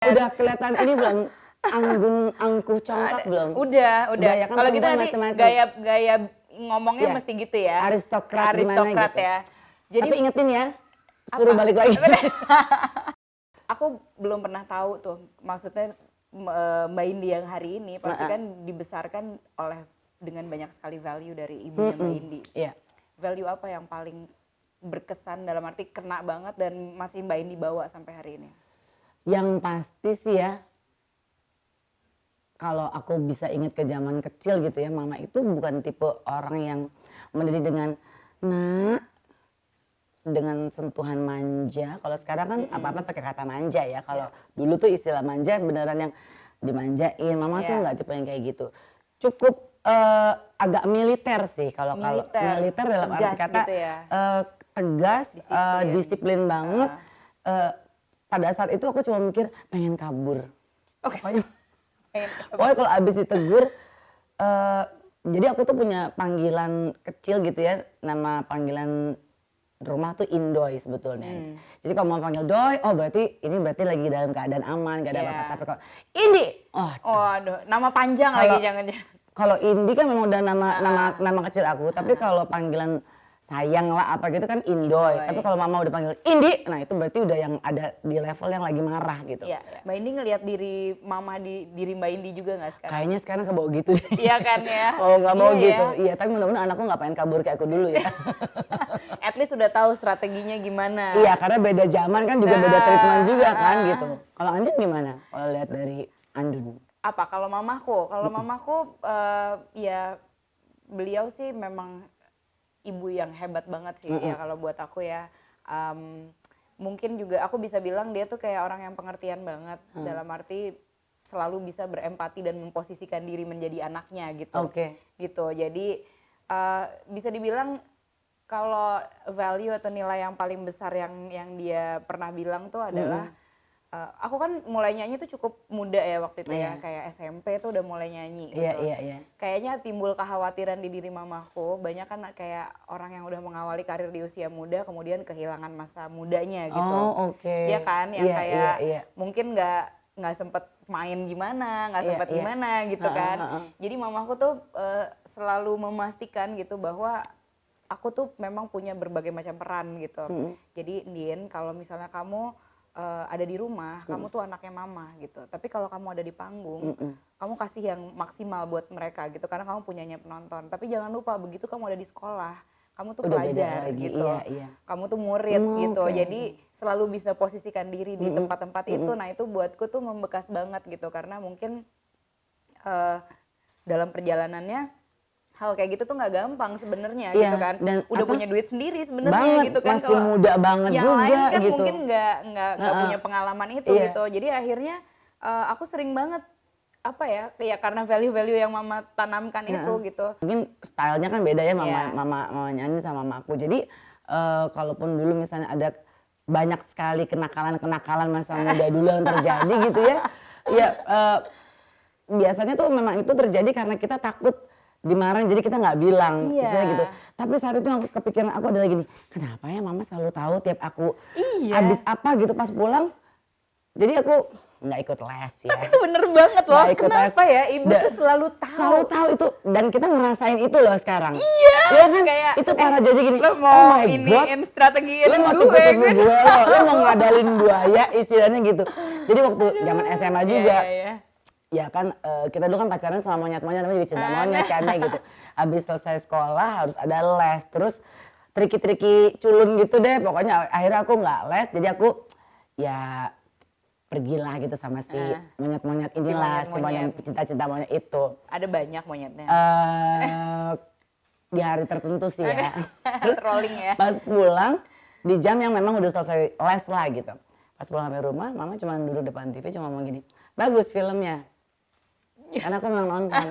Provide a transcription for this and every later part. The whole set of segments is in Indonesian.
Udah kelihatan ini belum? Angkuh congkak belum? Udah. Ya kan, Kalau gitu perempuan nanti macem-macem. gaya ngomongnya Iya. mesti gitu ya. Aristokrat gimana Aristokrat gitu. ya. Jadi Tapi ingetin ya, suruh balik lagi. aku belum pernah tahu tuh, maksudnya Mbak Indi yang hari ini pasti kan dibesarkan dengan banyak sekali value dari ibunya Mbak Indi. Iya. Value apa yang paling berkesan dalam arti kena banget dan masih Mbak Indi bawa sampai hari ini? Yang pasti sih ya, kalau aku bisa ingat ke zaman kecil gitu ya, mama itu bukan tipe orang yang mendidik dengan sentuhan manja. Kalau sekarang kan apa-apa pakai kata manja ya. Kalau dulu tuh istilah manja beneran yang dimanjain. Mama tuh nggak tipe yang kayak gitu. Cukup agak militer sih kalau militer dalam arti kata gitu ya? tegas, disiplin banget. Pada saat itu aku cuma mikir pengen kabur. Pokoknya kalau abis ditegur, jadi aku tuh punya panggilan kecil gitu ya, nama panggilan rumah tuh Indoy sebetulnya. Jadi kalau mau panggil Doy, oh berarti lagi dalam keadaan aman, gak ada apa-apa. Tapi kalau Indi, aduh, nama panjang lagi jangan-jangan. Kalau Indi kan memang udah nama kecil aku, tapi kalau panggilan sayang lah apa gitu kan Indoy. Tapi kalau mama udah panggil Indi, nah itu berarti udah yang ada di level yang lagi marah gitu. Iya. Mbak Indi ngelihat diri mama di diri Mbak Indi juga nggak sekarang? Kayaknya sekarang kebawa gitu. Iya kan ya? Oh nggak mau gitu. Ya? Iya, tapi mudah-mudahan anakku nggak pengen kabur kayak aku dulu ya. At least udah tahu strateginya gimana. Iya, karena beda zaman kan juga beda treatment juga kan gitu. Kalau Andin gimana? Kalau lihat dari Andun? Apa kalau mamaku? Kalau mamaku ya beliau sih memang ibu yang hebat banget sih ya kalau buat aku ya. Mungkin juga aku bisa bilang dia tuh kayak orang yang pengertian banget dalam arti selalu bisa berempati dan memposisikan diri menjadi anaknya gitu. Gitu. Jadi bisa dibilang kalau value atau nilai yang paling besar yang dia pernah bilang tuh adalah aku kan mulai nyanyi tuh cukup muda ya waktu itu ya, kayak SMP tuh udah mulai nyanyi gitu. Iya. Kayaknya timbul kekhawatiran di diri mamaku, banyak kan kayak orang yang udah mengawali karir di usia muda kemudian kehilangan masa mudanya gitu. Iya kan, yang kayak mungkin nggak sempet main gimana, nggak sempet gimana gitu kan. Jadi mamaku tuh selalu memastikan gitu bahwa aku tuh memang punya berbagai macam peran gitu. Jadi Ndien, kalau misalnya kamu ada di rumah, kamu tuh anaknya mama gitu. Tapi kalau kamu ada di panggung, kamu kasih yang maksimal buat mereka gitu. Karena kamu punyanya penonton. Tapi jangan lupa begitu kamu ada di sekolah, kamu tuh pelajar gitu. Kamu tuh murid gitu. Jadi selalu bisa posisikan diri di tempat-tempat itu. Nah itu buatku tuh membekas banget gitu. Karena mungkin dalam perjalanannya hal kayak gitu tuh nggak gampang sebenarnya gitu kan. Dan udah punya duit sendiri sebenarnya gitu kan. Masih muda banget yang juga lain kan gitu. Mungkin nggak punya pengalaman itu gitu. Jadi akhirnya aku sering banget ya karena value-value yang mama tanamkan itu gitu. Mungkin stylenya kan beda ya mama nyanyi sama mama aku. Jadi kalaupun dulu misalnya ada banyak sekali kenakalan masa muda dulu yang terjadi gitu ya. Ya biasanya tuh memang itu terjadi karena kita takut dimarahin, jadi kita nggak bilang, misalnya gitu. Tapi saat itu aku kepikiran aku adalah gini, kenapa ya mama selalu tahu tiap aku habis apa gitu pas pulang. Jadi aku nggak ikut les ya. Tapi itu bener banget loh, kenapa ya ibu tuh selalu tahu. Selalu tahu itu, dan kita ngerasain itu loh sekarang. Iya kan, kayak itu para jadi gini, lo mau iniin strategiin lo mau gue lo mau ngadalin buaya istilahnya gitu. Jadi waktu zaman SMA juga. Ya kan kita dulu kan pacaran sama monyet-monyet, namanya juga cinta monyet kan ya gitu. Habis selesai sekolah harus ada les, terus triki-triki culun gitu deh. Pokoknya akhirnya aku nggak les, jadi aku ya pergilah gitu sama si monyet-monyet inilah, si monyet cinta-cinta monyet itu. Ada banyak monyetnya. Di hari tertentu sih ya. Terus rolling ya. Pas pulang di jam yang memang udah selesai les lah gitu. Pas pulang sampai rumah, mama cuma duduk depan TV cuma ngomong gini, bagus filmnya. Karena aku memang nonton.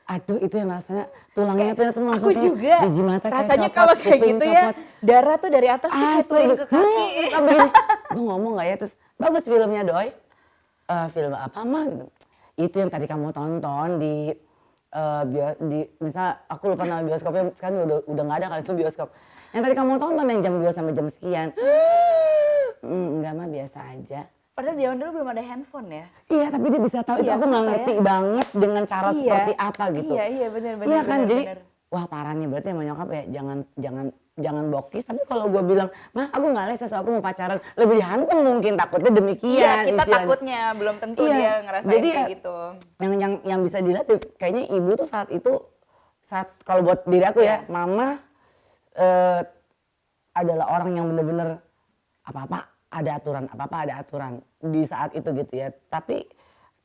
Aduh itu yang rasanya tulangnya tuh langsung aku juga biji mata rasanya kalau kayak gitu ya darah tuh dari atas tuh kayak turun ke kaki. Gue ngomong gak ya, terus bagus filmnya Doy. Film apa mah gitu. Itu yang tadi kamu tonton di misalnya aku lupa nama bioskopnya, sekarang udah gak ada kali itu bioskop. Yang tadi kamu tonton yang jam 2 sampai jam sekian. Enggak mah biasa aja. Padahal zaman dulu belum ada handphone ya. Iya, tapi dia bisa tahu itu aku nggak ngerti banget dengan cara seperti apa gitu. Iya benar. Iya kan, jadi wah parah nih berarti sama nyokap ya jangan bokis. Tapi kalau gue bilang, mah aku nggak les, aku mau pacaran, lebih dihantam mungkin, takutnya demikian. Iya, kita takutnya belum tentu dia ngerasain jadi kayak gitu. Yang bisa dilihat kayaknya ibu tuh saat kalau buat diri aku ya, mama adalah orang yang bener-bener apa-apa ada aturan di saat itu gitu ya. Tapi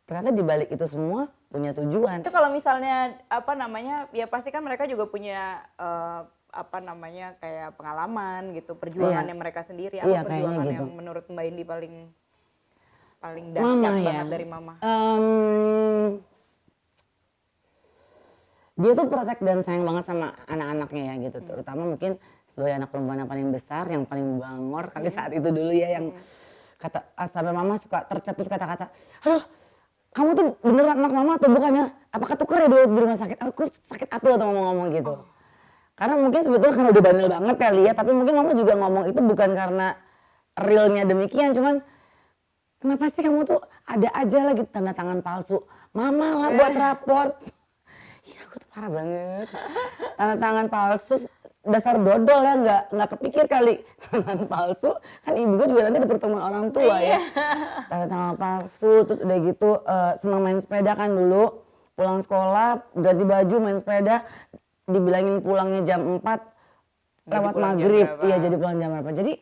ternyata di balik itu semua punya tujuan. Itu kalau misalnya ya pasti kan mereka juga punya kayak pengalaman gitu, perjuangannya mereka sendiri. Apa perjuangan gitu. Yang menurut Mbak Indi paling dahsyat banget dari mama? Dia tuh protect dan sayang banget sama anak-anaknya ya gitu. Terutama mungkin sebagai anak perempuan yang paling besar, yang paling bangor kali saat itu dulu ya, yang sampai mama suka tercetus kata-kata, aduh kamu tuh beneran anak mama atau bukannya? Apakah tuker ya dulu di rumah sakit? Aku sakit hati atau ngomong gitu. Karena mungkin sebetulnya karena udah bandel banget kali ya, tapi mungkin mama juga ngomong itu bukan karena realnya demikian, cuman kenapa sih kamu tuh ada aja lagi tanda tangan palsu? Mama lah buat raport. Ya aku tuh parah banget. Tanda tangan palsu, dasar dodol ya, nggak kepikir kali. Tanda tangan palsu, kan ibu gue juga nanti ada pertemuan orang tua ya. Tanda tangan palsu, terus udah gitu senang main sepeda kan dulu. Pulang sekolah, ganti baju main sepeda, dibilangin pulangnya jam 4 lewat maghrib. Iya jadi pulang jam berapa. Jadi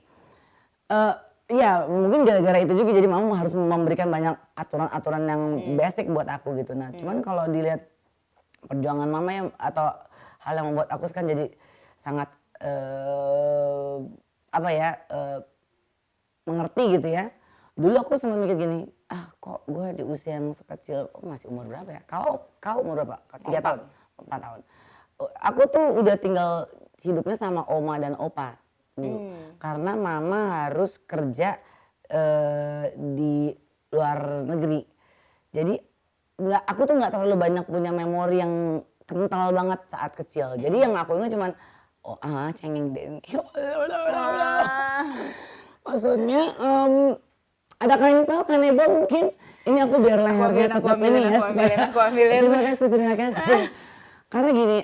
ya mungkin gara-gara itu juga jadi mama harus memberikan banyak aturan-aturan yang basic buat aku gitu. Nah cuman kalau dilihat perjuangan mama yang atau hal yang membuat aku kan jadi sangat mengerti gitu ya. Dulu aku sempat mikir gini, kok gue di usia yang sekecil, masih umur berapa ya? Kau umur berapa? 3 tahun, 4 tahun. Aku tuh udah tinggal hidupnya sama oma dan opa dulu. Karena mama harus kerja di luar negeri. Jadi aku tuh nggak terlalu banyak punya memori yang kental banget saat kecil. Jadi yang aku ingat cuman cengeng deh. Maksudnya ada kanebol mungkin. Ini aku biar lehernya tetap ini ya. Aku ambilin. Terima kasih. Karena gini,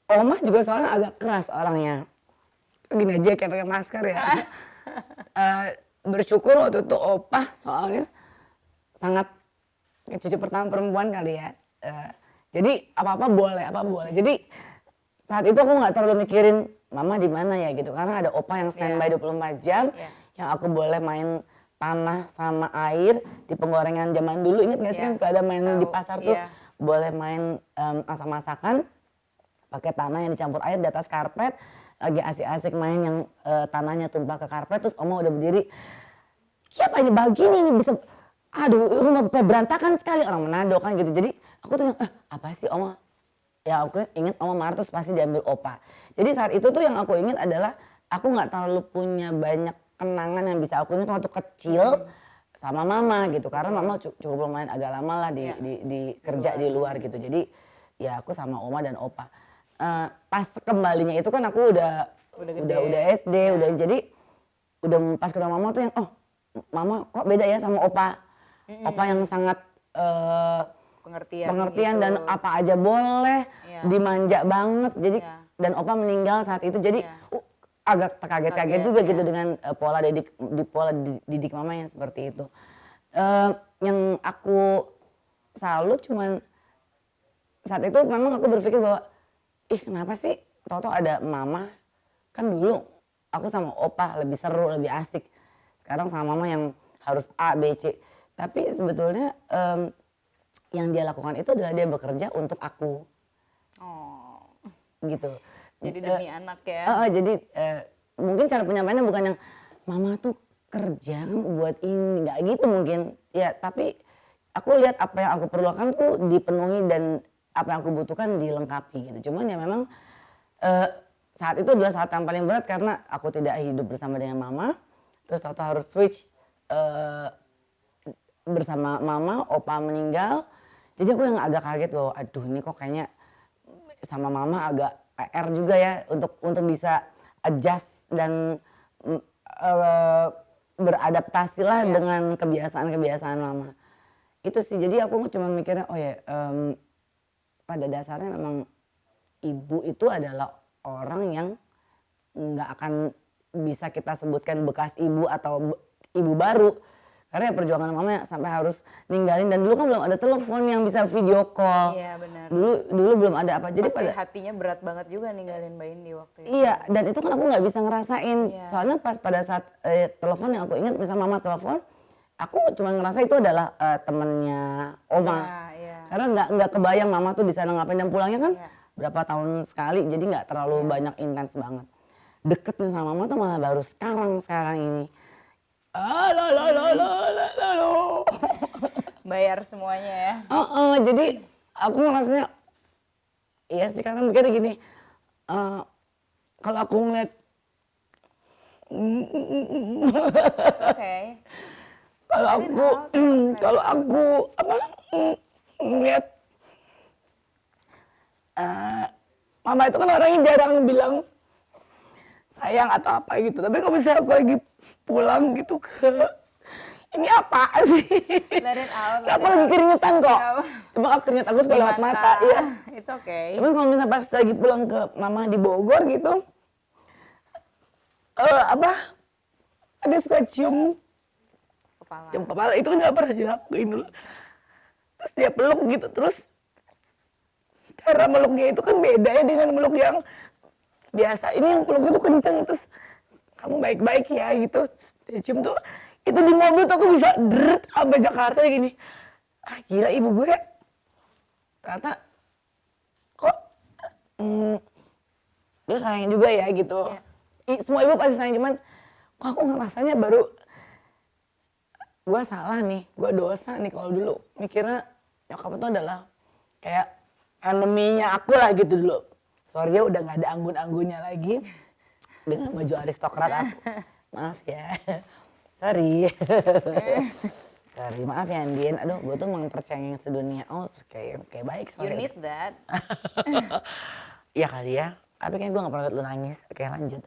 oma juga soalnya agak keras orangnya. Gini aja kayak pakai masker ya. Bersyukur waktu itu opa soalnya sangat cucu pertama perempuan kali ya. Jadi apa-apa boleh. Jadi saat itu aku nggak terlalu mikirin mama di mana ya gitu. Karena ada opa yang standby 24 jam. Yang aku boleh main tanah sama air di penggorengan zaman dulu. Ingat nggak sih kan suka ada main di pasar tuh. Boleh main masak-masakan pakai tanah yang dicampur air di atas karpet. Lagi asik-asik main yang tanahnya tumpah ke karpet. Terus oma udah berdiri. Siapa ini begini ini bisa... Aduh rumah berantakan sekali, orang Manado kan gitu. Jadi aku tuh apa sih oma? Ya aku ingat oma marah terus pasti diambil opa. Jadi saat itu tuh yang aku ingat adalah aku gak terlalu punya banyak kenangan yang bisa aku ingat waktu kecil sama mama gitu. Karena mama cukup lumayan agak lama lah di kerja di luar gitu. Jadi ya aku sama oma dan opa. Pas kembalinya itu kan aku udah SD, jadi udah pas ketemu mama tuh yang mama kok beda ya sama opa. Opa yang sangat pengertian gitu. Dan apa aja boleh, dimanja banget. Jadi dan opa meninggal saat itu. Jadi agak kaget-kaget juga gitu dengan pola didik mama yang seperti itu. Yang aku salut cuman saat itu memang aku berpikir bahwa kenapa sih tau-tau ada mama. Kan dulu aku sama opa lebih seru, lebih asik. Sekarang sama mama yang harus A, B, C. Tapi sebetulnya yang dia lakukan itu adalah dia bekerja untuk aku. Gitu. Jadi demi anak ya. Jadi mungkin cara penyampaiannya bukan yang mama tuh kerja buat ini, nggak gitu mungkin. Ya tapi aku lihat apa yang aku perlukan tuh dipenuhi dan apa yang aku butuhkan dilengkapi gitu. Cuman ya memang saat itu adalah saat yang paling berat karena aku tidak hidup bersama dengan mama. Terus tahu-tahu harus switch bersama mama, opa meninggal. Jadi aku yang agak kaget bahwa aduh ini kok kayaknya sama mama agak PR juga ya untuk bisa adjust dan beradaptasilah dengan kebiasaan-kebiasaan mama. Itu sih, jadi aku cuma mikirnya oh ya pada dasarnya memang ibu itu adalah orang yang nggak akan bisa kita sebutkan bekas ibu atau ibu baru. Karena ya perjuangan mama sampai harus ninggalin, dan dulu kan belum ada telepon yang bisa video call. Iya benar. Dulu belum ada apa. Jadi pasti hatinya berat banget juga ninggalin Mbak Indi waktu itu. Iya, dan itu kan aku nggak bisa ngerasain. Soalnya pas pada saat telepon yang aku ingat misal mama telepon, aku cuma ngerasa itu adalah temennya oma. Karena nggak kebayang mama tuh di sana ngapain, dan pulangnya kan berapa tahun sekali, jadi nggak terlalu banyak intens banget. Deket nih sama mama tuh malah baru sekarang ini. Bayar semuanya ya. Jadi aku ngerasanya, iya sih, karena mikirnya gini, kalau aku ngeliat, okay. kalau aku ngeliat, mama itu kan orangnya jarang bilang sayang atau apa gitu, tapi kalau misalnya aku lagi pulang gitu ke ini apa sih? Let it out. Aku lagi keringetan kok. Cuma aku keringet aku suka lewat mata. Iya. It's okay. Cuman kalau misalnya pas lagi pulang ke mama di Bogor gitu, ada suka cium kepala. Itu kan nggak pernah dilakuin dulu. Terus dia peluk gitu, terus cara meluknya itu kan beda ya dengan meluk yang biasa. Ini yang peluk itu kenceng, terus kamu baik-baik ya gitu. Dia cium tuh, itu di mobil tuh aku bisa deret sampai Jakarta gini. Gila ibu gue ternyata kok dia sayang juga ya gitu. Semua ibu pasti sayang, cuman kok aku ngerasanya baru gue salah nih, gue dosa nih kalau dulu mikirnya nyokap itu adalah kayak enemy-nya aku lah gitu dulu. Sorry ya udah gak ada anggun-anggunnya lagi dengan baju aristokrat aku. Maaf ya. Sorry. Sorry, maaf ya Andien. Aduh, gue tuh mempercayai sedunia. Oh, kayak baik. Sorry. You need that. Iya kali ya. Tapi kayaknya gue gak pernah liat lu nangis. Oke, lanjut.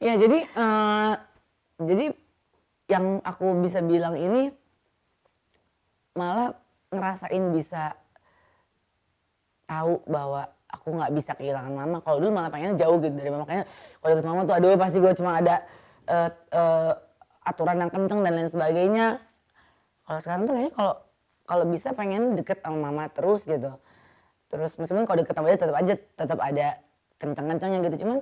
Ya, jadi yang aku bisa bilang ini malah ngerasain bisa tahu bahwa aku nggak bisa kehilangan mama. Kalau dulu malah pengen jauh gitu dari mama, makanya kalau deket mama tuh aduh pasti gue cuma ada aturan yang kenceng dan lain sebagainya. Kalau sekarang tuh kayaknya kalau bisa pengen deket sama mama terus gitu. Terus meskipun kalau deket sama dia tetap ada kenceng-kencengnya gitu. Cuman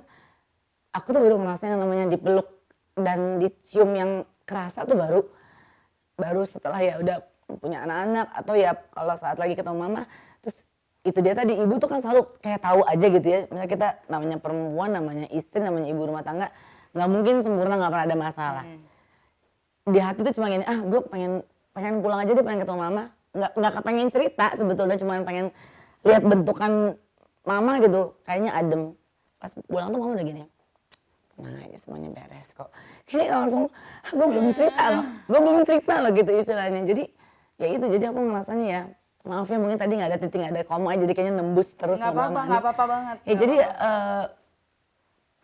aku tuh baru ngerasain yang namanya dipeluk dan dicium yang kerasa tuh baru setelah ya udah punya anak-anak, atau ya kalau saat lagi ketemu mama. Terus itu dia tadi, ibu tuh kan selalu kayak tahu aja gitu ya. Misalnya kita namanya perempuan, namanya istri, namanya ibu rumah tangga, nggak mungkin sempurna, nggak pernah ada masalah. Di hati tuh cuma gini, gue pengen pulang aja deh, pengen ketemu mama. Nggak pengen cerita sebetulnya, cuma pengen lihat bentukan mama gitu, kayaknya adem. Pas pulang tuh mama udah gini, tenang aja semuanya beres kok. Kayaknya langsung, gue belum cerita loh gitu istilahnya. Jadi ya itu, jadi aku ngerasanya ya, maaf ya mungkin tadi nggak ada titik, nggak ada koma, jadi kayaknya nembus terus. Nggak apa-apa banget. Ya jadi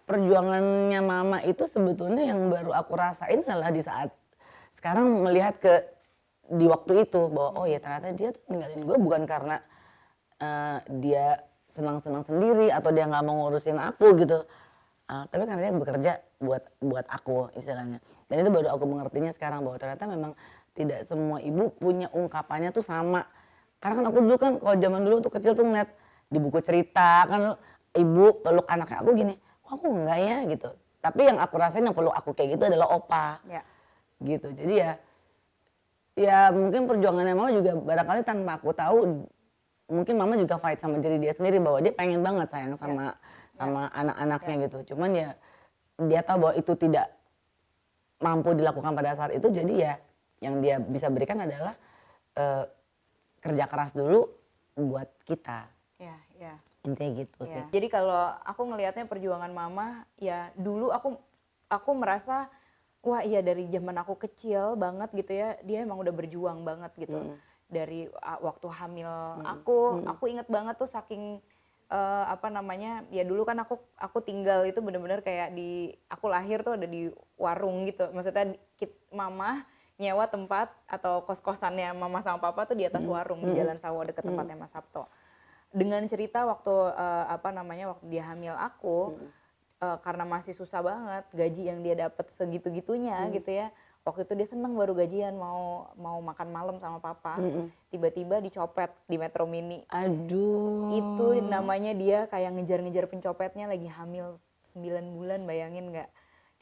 perjuangannya mama itu sebetulnya yang baru aku rasain adalah di saat sekarang melihat di waktu itu bahwa oh ya ternyata dia tuh ninggalin gue bukan karena dia senang-senang sendiri atau dia nggak mau ngurusin aku gitu. Tapi karena dia bekerja buat aku istilahnya. Dan itu baru aku mengertinya sekarang bahwa ternyata memang tidak semua ibu punya ungkapannya tuh sama. Karena kan aku dulu kan kalau zaman dulu tuh kecil tuh ngeliat di buku cerita kan ibu peluk anaknya aku gini, kok aku enggak ya gitu. Tapi yang aku rasain yang peluk aku kayak gitu adalah opa. Ya. Gitu. Jadi ya mungkin perjuangannya mama juga barangkali tanpa aku tahu, mungkin mama juga fight sama diri dia sendiri bahwa dia pengen banget sayang sama anak-anaknya gitu. Cuman ya dia tahu bahwa itu tidak mampu dilakukan pada saat itu, jadi ya yang dia bisa berikan adalah kerja keras dulu buat kita. Ya. Intinya gitu sih. Jadi kalau aku ngelihatnya perjuangan mama, ya dulu aku merasa wah iya dari zaman aku kecil banget gitu ya, dia emang udah berjuang banget gitu. Dari waktu hamil aku inget banget tuh saking apa namanya, ya dulu kan aku tinggal itu bener-bener kayak aku lahir tuh ada di warung gitu. Maksudnya mama nyewa tempat atau kos-kosannya mama sama papa tuh di atas warung di Jalan Sawo deket tempatnya Mas Sabto. Dengan cerita waktu apa namanya, waktu dia hamil aku, karena masih susah banget gaji yang dia dapat segitu-gitunya gitu ya. Waktu itu dia seneng baru gajian mau makan malam sama papa. Tiba-tiba dicopet di Metro Mini. Aduh. Itu namanya dia kayak ngejar-ngejar pencopetnya lagi hamil 9 bulan, bayangin nggak?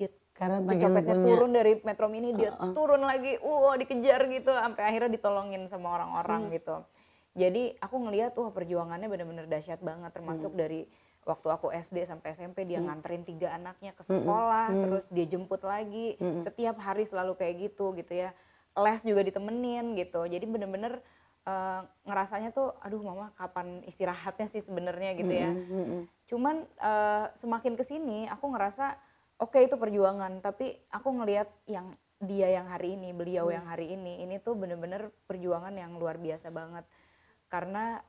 Dia Karena pencopetnya turun dari Metro Mini, dia turun lagi, dikejar gitu sampai akhirnya ditolongin sama orang-orang gitu. Jadi aku ngelihat perjuangannya benar-benar dahsyat banget, termasuk dari waktu aku SD sampai SMP dia nganterin 3 anaknya ke sekolah, terus dia jemput lagi, setiap hari selalu kayak gitu ya. Les juga ditemenin gitu. Jadi bener-bener ngerasanya tuh, aduh mama kapan istirahatnya sih sebenarnya gitu ya. Cuman semakin kesini aku ngerasa oke, itu perjuangan, tapi aku ngelihat dia yang hari ini, beliau yang hari ini tuh bener-bener perjuangan yang luar biasa banget. Karena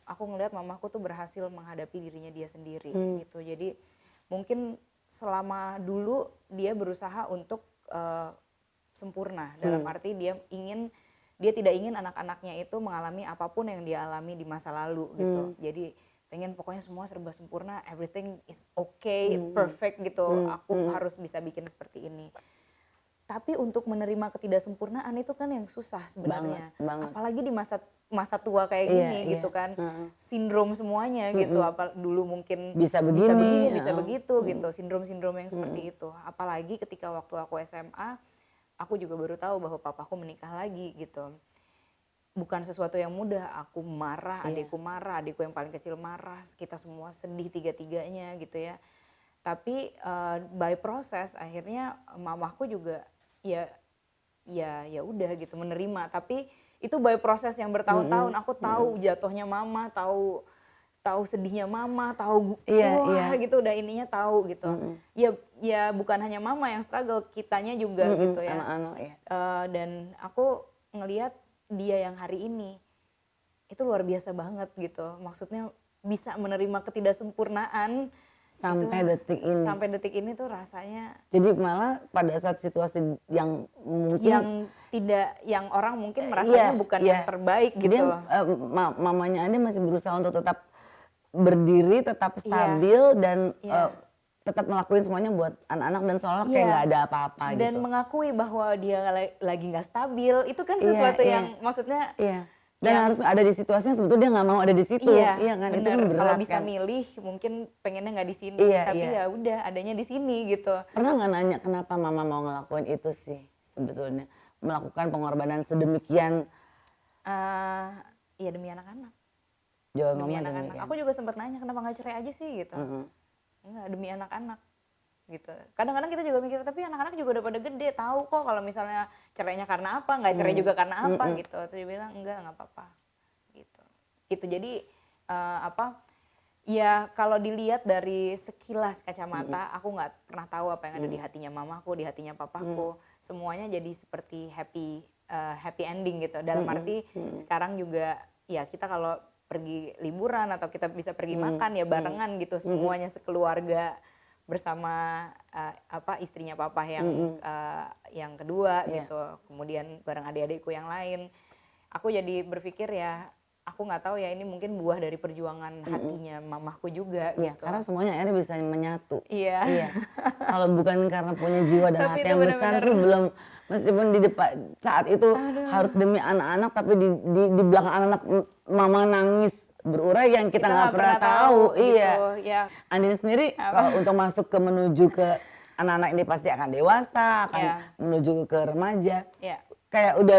aku ngelihat mamaku tuh berhasil menghadapi dirinya dia sendiri gitu. Jadi mungkin selama dulu dia berusaha untuk sempurna, dalam arti dia tidak ingin anak-anaknya itu mengalami apapun yang dia alami di masa lalu gitu. Jadi pengen pokoknya semua serba sempurna, everything is okay, perfect gitu. Aku harus bisa bikin seperti ini. Tapi untuk menerima ketidaksempurnaan itu kan yang susah sebenarnya. Apalagi di masa tua kayak gini gitu kan. Sindrom semuanya gitu. Dulu mungkin bisa begini, bisa begitu gitu. Sindrom-sindrom yang seperti itu. Apalagi ketika waktu aku SMA, aku juga baru tahu bahwa papaku menikah lagi gitu. Bukan sesuatu yang mudah. Aku marah, adikku marah, adikku yang paling kecil marah. Kita semua sedih tiga-tiganya gitu ya. Tapi by proses akhirnya mamaku juga ya udah gitu menerima. Tapi itu by proses yang bertahun-tahun. Aku tahu jatuhnya mama, tahu sedihnya mama, tahu gitu udah ininya tahu gitu. Ya bukan hanya mama yang struggle, kitanya juga gitu ya. Anak-anak ya. Dan aku ngelihat dia yang hari ini itu luar biasa banget gitu. Maksudnya bisa menerima ketidaksempurnaan sampai detik ini tuh rasanya. Jadi malah pada saat situasi yang mungkin yang orang mungkin merasanya bukan yang terbaik gitu. Dia mamanya Andi masih berusaha untuk tetap berdiri, tetap stabil dan tetap ngelakuin semuanya buat anak-anak dan seolah kayak nggak ada apa-apa gitu. Dan mengakui bahwa dia lagi nggak stabil, itu kan sesuatu yang maksudnya. Dan harus ada di situasinya sebetulnya dia nggak mau ada di situ. Iya kan, bener. Itu kan berat. Kalau bisa milih mungkin pengennya nggak di sini, tapi ya udah adanya di sini gitu. Pernah nggak nanya kenapa mama mau ngelakuin itu sih sebetulnya, melakukan pengorbanan sedemikian? Ya demi anak-anak. Jawab demi mama anak-anak. Aku juga sempat nanya kenapa nggak cerai aja sih gitu. Enggak, demi anak-anak gitu. Kadang-kadang kita juga mikir, tapi anak-anak juga udah pada gede, tahu kok kalau misalnya cerainya karena apa, nggak cerai juga karena apa gitu. Terus dia bilang enggak apa-apa gitu. Gitu. Jadi ya kalau dilihat dari sekilas kacamata, aku nggak pernah tahu apa yang ada di hatinya mamaku, di hatinya papaku. Semuanya jadi seperti happy ending gitu. Dalam arti sekarang juga ya kita kalau pergi liburan atau kita bisa pergi makan ya barengan gitu, semuanya sekeluarga bersama istrinya papa yang kedua gitu, kemudian bareng adik-adikku yang lain. Aku jadi berpikir ya, aku nggak tahu ya ini mungkin buah dari perjuangan hatinya mamahku juga gitu. Karena semuanya akhirnya bisa menyatu. Iya. Kalau bukan karena punya jiwa dan hati yang besar sih belum, meskipun di depan saat itu harus demi anak-anak, tapi di belakang anak-anak mama nangis berurai yang kita nggak pernah tahu. Iya. Gitu, ya. Andin sendiri kalau untuk masuk ke menuju ke anak-anak ini pasti akan dewasa, akan menuju ke remaja. Kayak udah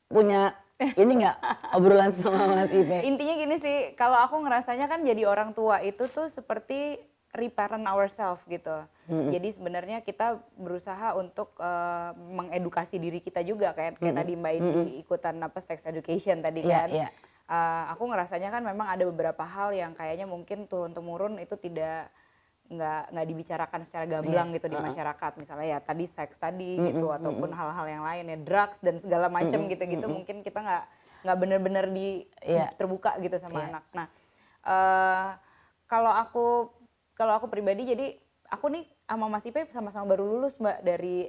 punya ini nggak obrolan sama Mas Ipe? Intinya gini sih, kalau aku ngerasanya kan jadi orang tua itu tuh seperti reparent ourselves gitu. Jadi sebenarnya kita berusaha untuk mengedukasi diri kita juga kayak tadi Mbak Indi ikutan sex education tadi kan. Aku ngerasanya kan memang ada beberapa hal yang kayaknya mungkin turun-temurun itu nggak dibicarakan secara gamblang gitu di masyarakat, misalnya ya tadi seks tadi gitu ataupun hal-hal yang lain ya, drugs dan segala macam gitu-gitu mungkin kita nggak benar-benar terbuka gitu sama anak. Nah Uh, kalau aku pribadi, jadi aku nih sama Mas Ipe sama-sama baru lulus Mbak dari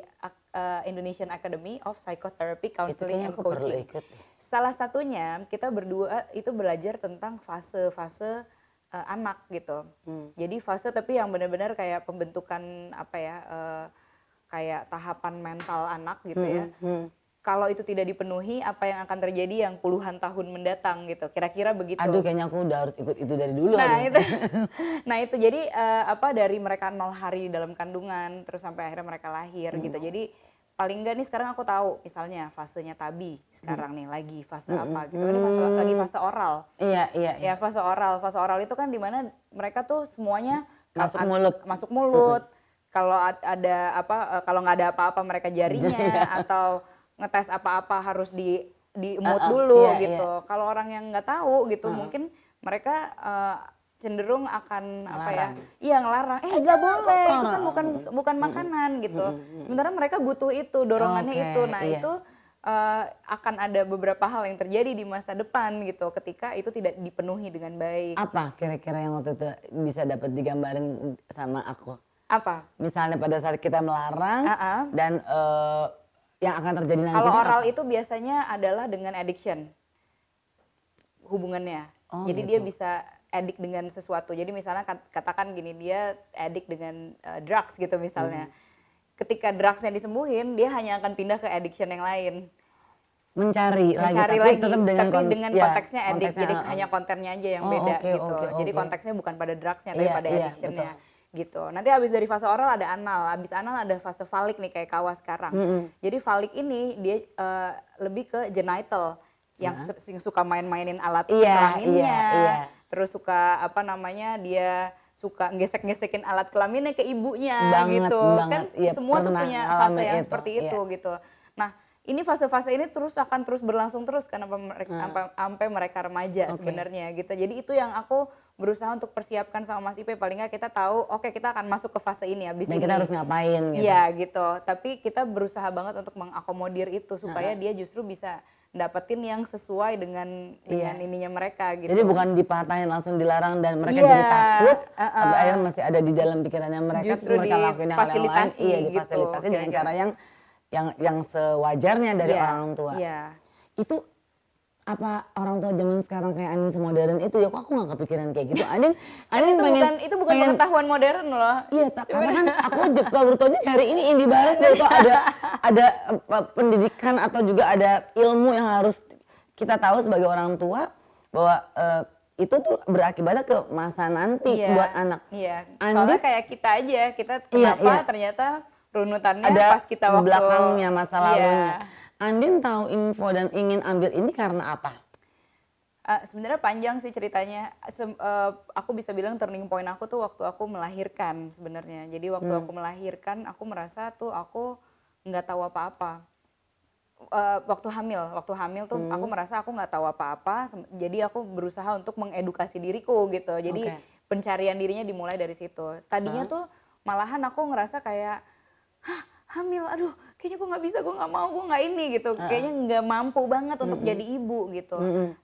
Indonesian Academy of Psychotherapy, Counseling and Coaching. Salah satunya kita berdua itu belajar tentang fase-fase anak gitu. Jadi fase tapi yang benar-benar kayak pembentukan apa ya, kayak tahapan mental anak gitu ya. Kalau itu tidak dipenuhi, apa yang akan terjadi yang puluhan tahun mendatang gitu, kira-kira begitu. Aduh, kayaknya aku udah harus ikut itu dari dulu. Nah itu jadi dari mereka 0 hari dalam kandungan, terus sampai akhirnya mereka lahir gitu. Jadi paling enggak nih sekarang aku tahu, misalnya fasenya tabi sekarang nih lagi fase apa gitu. Ini lagi fase oral. Iya. Ya fase oral. Fase oral itu kan dimana mereka tuh semuanya masuk mulut. Kalau ada apa, kalau nggak ada apa-apa mereka jarinya atau ngetes apa-apa harus diemut dulu gitu. Kalau orang yang nggak tahu gitu mungkin mereka cenderung akan ngelarang. apa ya? Iya ngelarang. Nggak boleh, itu kan bukan makanan gitu. Sementara mereka butuh itu, dorongannya itu. Nah, itu akan ada beberapa hal yang terjadi di masa depan gitu ketika itu tidak dipenuhi dengan baik. Apa kira-kira yang waktu itu bisa dapat digambarin sama aku? Apa? Misalnya pada saat kita melarang dan yang akan terjadi nanti. Kalau oral itu biasanya adalah dengan addiction hubungannya. Jadi gitu. Dia bisa addict dengan sesuatu. Jadi misalnya katakan gini, dia addict dengan drugs gitu misalnya. Ketika drugsnya disembuhin, dia hanya akan pindah ke addiction yang lain. Mencari lagi tapi dengan konteksnya addict. Jadi hanya kontennya aja yang beda gitu. Jadi konteksnya bukan pada drugsnya tapi pada addictionnya. Gitu. Nanti habis dari fase oral ada anal, habis anal ada fase falik nih kayak Kawa sekarang. Jadi falik ini dia lebih ke genital yang suka main-mainin alat kelaminnya, terus suka apa namanya dia suka gesek-gesekin alat kelaminnya ke ibunya gitu. Kan semua tuh punya fase yang seperti itu gitu. Nah ini fase-fase ini akan terus berlangsung terus karena sampai mereka remaja sebenarnya gitu. Jadi itu yang aku berusaha untuk persiapkan sama Mas Ipe, paling nggak kita tahu kita akan masuk ke fase ini habis dan ini. Kita harus ngapain gitu. Iya gitu, tapi kita berusaha banget untuk mengakomodir itu supaya dia justru bisa dapetin yang sesuai dengan ininya mereka gitu. Jadi bukan dipatahin langsung dilarang dan mereka jadi takut, tapi akhirnya masih ada di dalam pikirannya mereka. Justru mereka lakuin yang difasilitasi lain, difasilitasi dengan cara yang sewajarnya dari orang tua. Itu apa orang tua zaman sekarang kayak Andin semodern itu ya, kok aku nggak kepikiran kayak gitu. Andin itu bukan pengetahuan modern loh. Iya, karena kan aku baru tahunya hari ini Indi Barens baru tahu ada pendidikan atau juga ada ilmu yang harus kita tahu sebagai orang tua bahwa itu tuh berakibatnya ke masa nanti buat anak. Iya. Soalnya kayak kita aja, kita kenapa ternyata runutannya ada pas kita waktu belakangnya masa lalunya. Andin tahu info dan ingin ambil ini karena apa? Sebenarnya panjang sih ceritanya. Aku bisa bilang turning point aku tuh waktu aku melahirkan sebenarnya. Jadi waktu aku melahirkan, aku merasa tuh aku nggak tahu apa-apa. Waktu hamil tuh aku merasa aku nggak tahu apa-apa. Jadi aku berusaha untuk mengedukasi diriku gitu. Jadi pencarian dirinya dimulai dari situ. Tadinya tuh malahan aku ngerasa kayak, hamil, aduh kayaknya gue nggak bisa, gue nggak mau, gue nggak ini gitu, kayaknya nggak mampu banget untuk jadi ibu gitu.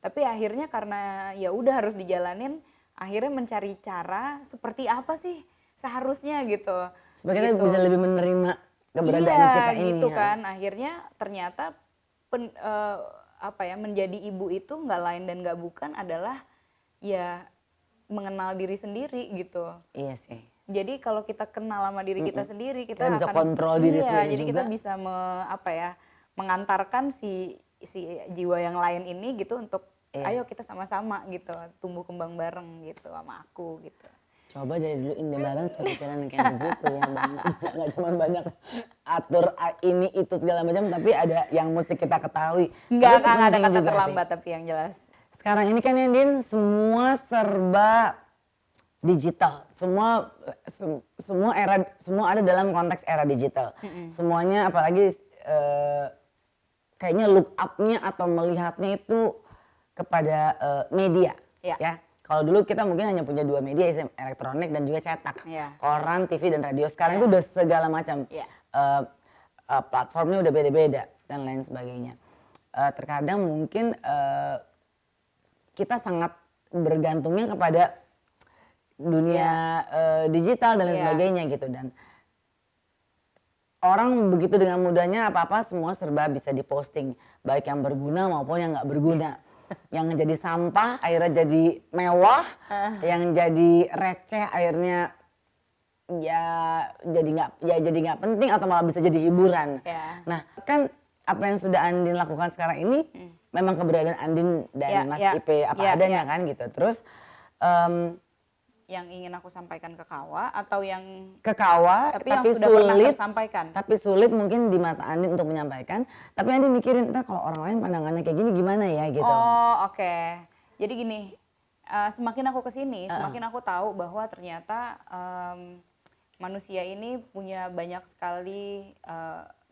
Tapi akhirnya karena ya udah harus dijalanin, akhirnya mencari cara seperti apa sih seharusnya gitu. Supaya kita bisa lebih menerima keberadaan kita ini. Gitu kan, akhirnya ternyata menjadi ibu itu nggak lain dan nggak bukan adalah ya mengenal diri sendiri gitu. Iya sih. Jadi kalau kita kenal sama diri kita sendiri, kita bisa akan kontrol diri sendiri jadi juga. Kita bisa mengantarkan si jiwa yang lain ini gitu untuk ayo kita sama-sama gitu tumbuh kembang bareng gitu sama aku gitu. Coba dari dulu Indi Barens kepikiran kayak begitu ya, nggak cuma banyak atur ini itu segala macam, tapi ada yang mesti kita ketahui. Nggak ada kata terlambat sih. Tapi yang jelas. Sekarang ini kan Andin semua serba digital, semua ada dalam konteks era digital. Semuanya apalagi kayaknya look up-nya atau melihatnya itu kepada media. Ya. Kalau dulu kita mungkin hanya punya 2 media, elektronik dan juga cetak. Koran, TV dan radio. Sekarang itu udah segala macam. Platformnya udah beda-beda dan lain sebagainya. Terkadang mungkin kita sangat bergantungnya kepada dunia digital dan lain sebagainya gitu. Dan orang begitu dengan mudahnya apa-apa semua serba bisa diposting, baik yang berguna maupun yang nggak berguna. Yang jadi sampah akhirnya jadi mewah, yang jadi receh akhirnya ya jadi nggak penting atau malah bisa jadi hiburan. Nah kan apa yang sudah Andin lakukan sekarang ini memang keberadaan Andin dan Mas Ipe apa adanya kan gitu. Terus yang ingin aku sampaikan ke Kawa atau yang ke Kawa tapi yang sudah pernah tersampaikan. Tapi sulit mungkin di mata Andin untuk menyampaikan. Tapi Andin mikirin ntar kalau orang lain pandangannya kayak gini gimana ya gitu. Oh oke. Jadi gini, semakin aku kesini, semakin aku tahu bahwa ternyata manusia ini punya banyak sekali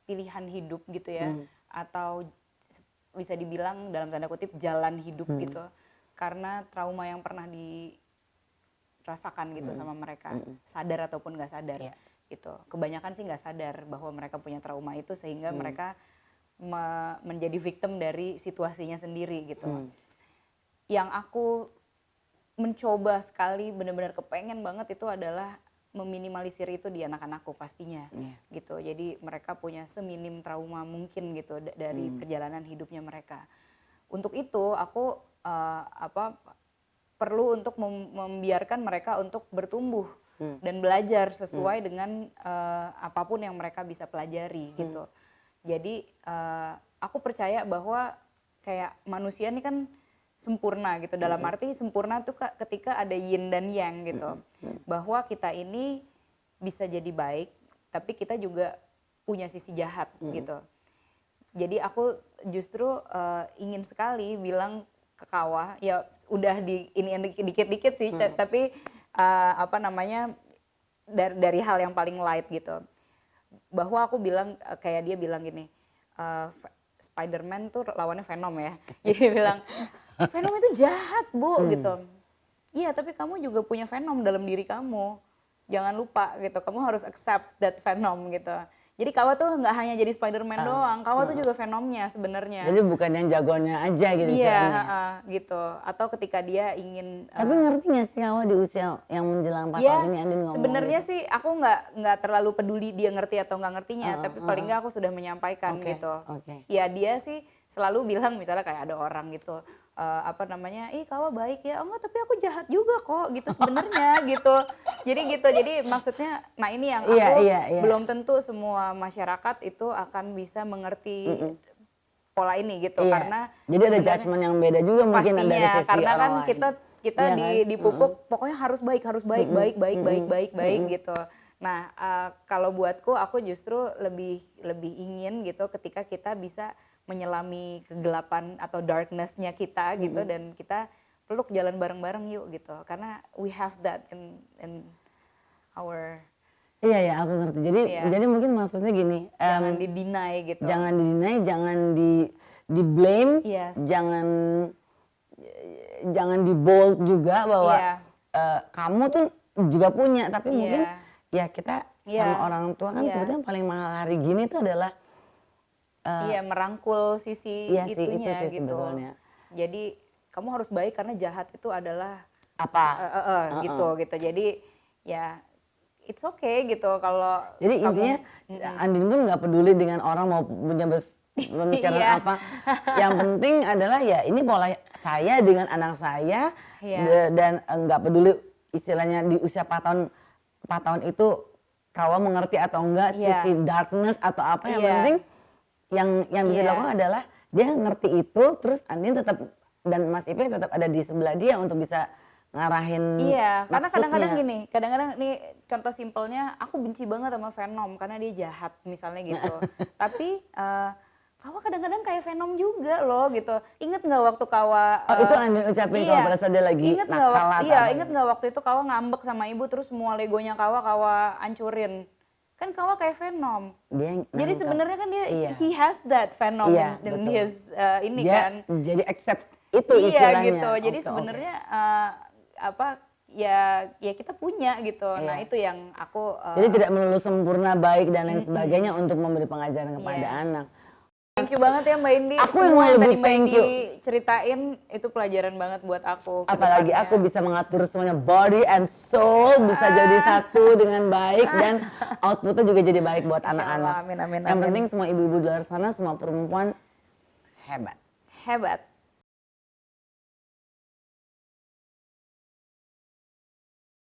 pilihan hidup gitu ya, atau bisa dibilang dalam tanda kutip jalan hidup gitu, karena trauma yang pernah dirasakan gitu sama mereka, sadar ataupun nggak sadar gitu. Kebanyakan sih nggak sadar bahwa mereka punya trauma itu sehingga mereka menjadi victim dari situasinya sendiri gitu. Yang aku mencoba sekali benar-benar kepengen banget itu adalah meminimalisir itu di anak-anakku pastinya gitu. Jadi mereka punya seminim trauma mungkin gitu dari perjalanan hidupnya mereka. Untuk itu aku perlu untuk membiarkan mereka untuk bertumbuh dan belajar sesuai dengan apapun yang mereka bisa pelajari gitu. Jadi aku percaya bahwa kayak manusia ini kan sempurna gitu, dalam arti sempurna tuh ketika ada yin dan yang gitu, bahwa kita ini bisa jadi baik tapi kita juga punya sisi jahat gitu. Jadi aku justru ingin sekali bilang ke Kawa, ya udah ini dikit-dikit sih, tapi dari hal yang paling light gitu, bahwa aku bilang kayak dia bilang gini, Spider-Man tuh lawannya Venom ya, jadi bilang Venom itu jahat Bu gitu. Iya tapi kamu juga punya Venom dalam diri kamu. Jangan lupa gitu, kamu harus accept that Venom gitu. Jadi Kawa tuh nggak hanya jadi Spider-Man doang, Kawa tuh juga Venomnya sebenarnya. Jadi bukan yang jagonya aja gitu. Iya gitu. Atau ketika dia ingin. Tapi ngerti nggak sih Kawa di usia yang menjelang 4 tahun ini Andin ngomong sebenarnya gitu? sih aku nggak terlalu peduli dia ngerti atau nggak ngertinya, tapi paling nggak aku sudah menyampaikan gitu. Ya dia sih selalu bilang misalnya kayak ada orang gitu. Ih Kawa baik ya, enggak tapi aku jahat juga kok gitu sebenarnya gitu. Jadi maksudnya, nah ini yang aku belum tentu semua masyarakat itu akan bisa mengerti pola ini gitu, karena jadi ada judgement yang beda juga mungkin dari sisi karena kan orang kita dipupuk pokoknya harus baik gitu. Nah kalau buatku aku justru lebih ingin gitu ketika kita bisa menyelami kegelapan atau darkness-nya kita gitu, dan kita peluk jalan bareng-bareng yuk gitu, karena we have that in our. Iya aku ngerti. Jadi mungkin maksudnya gini, jangan di-deny gitu. Jangan di-deny, jangan di-blame, jangan di-bold juga bahwa kamu tuh juga punya, tapi mungkin ya kita sama orang tua kan sebetulnya paling mahal hari gini tuh adalah merangkul sisi itunya itu sih gitu. Sebetulnya. Jadi kamu harus baik karena jahat itu adalah apa gitu. Jadi ya it's okay gitu kalau. Jadi intinya Andin pun nggak peduli dengan orang mau punya pemikiran apa. Yang penting adalah ya ini pola saya dengan anak saya dan nggak peduli istilahnya di usia 4 tahun itu Kawa mengerti atau enggak sisi darkness atau apa, yang penting yang bisa dilakukan adalah dia ngerti itu, terus Andin tetap dan Mas Ipe tetap ada di sebelah dia untuk bisa ngarahin karena kadang-kadang gini, nih contoh simpelnya, aku benci banget sama Venom karena dia jahat misalnya gitu. Tapi Kawa kadang-kadang kayak Venom juga loh gitu. Ingat nggak waktu Kawa? Itu Andin ucapin kalau pada saat dia lagi nakal. Ingat nggak waktu itu Kawa ngambek sama ibu terus semua legonya Kawa hancurin. Kan Kawa kayak Venom. Jadi sebenarnya kan dia he has that Venom in his ini dia kan. Jadi accept itu istilahnya. Gitu. Jadi sebenarnya ya kita punya gitu. Nah itu yang aku. Jadi tidak melulu sempurna baik dan lain sebagainya untuk memberi pengajaran kepada anak. Thank you banget ya Mbak Indi. Aku yang tadi lebih Mbak thank Indi you. ceritain itu pelajaran banget buat aku. Apalagi aku bisa mengatur semuanya body and soul bisa jadi satu dengan baik dan outputnya juga jadi baik buat anak-anak. Amin, amin, Yang amin. penting semua ibu-ibu di luar sana, semua perempuan hebat. Hebat.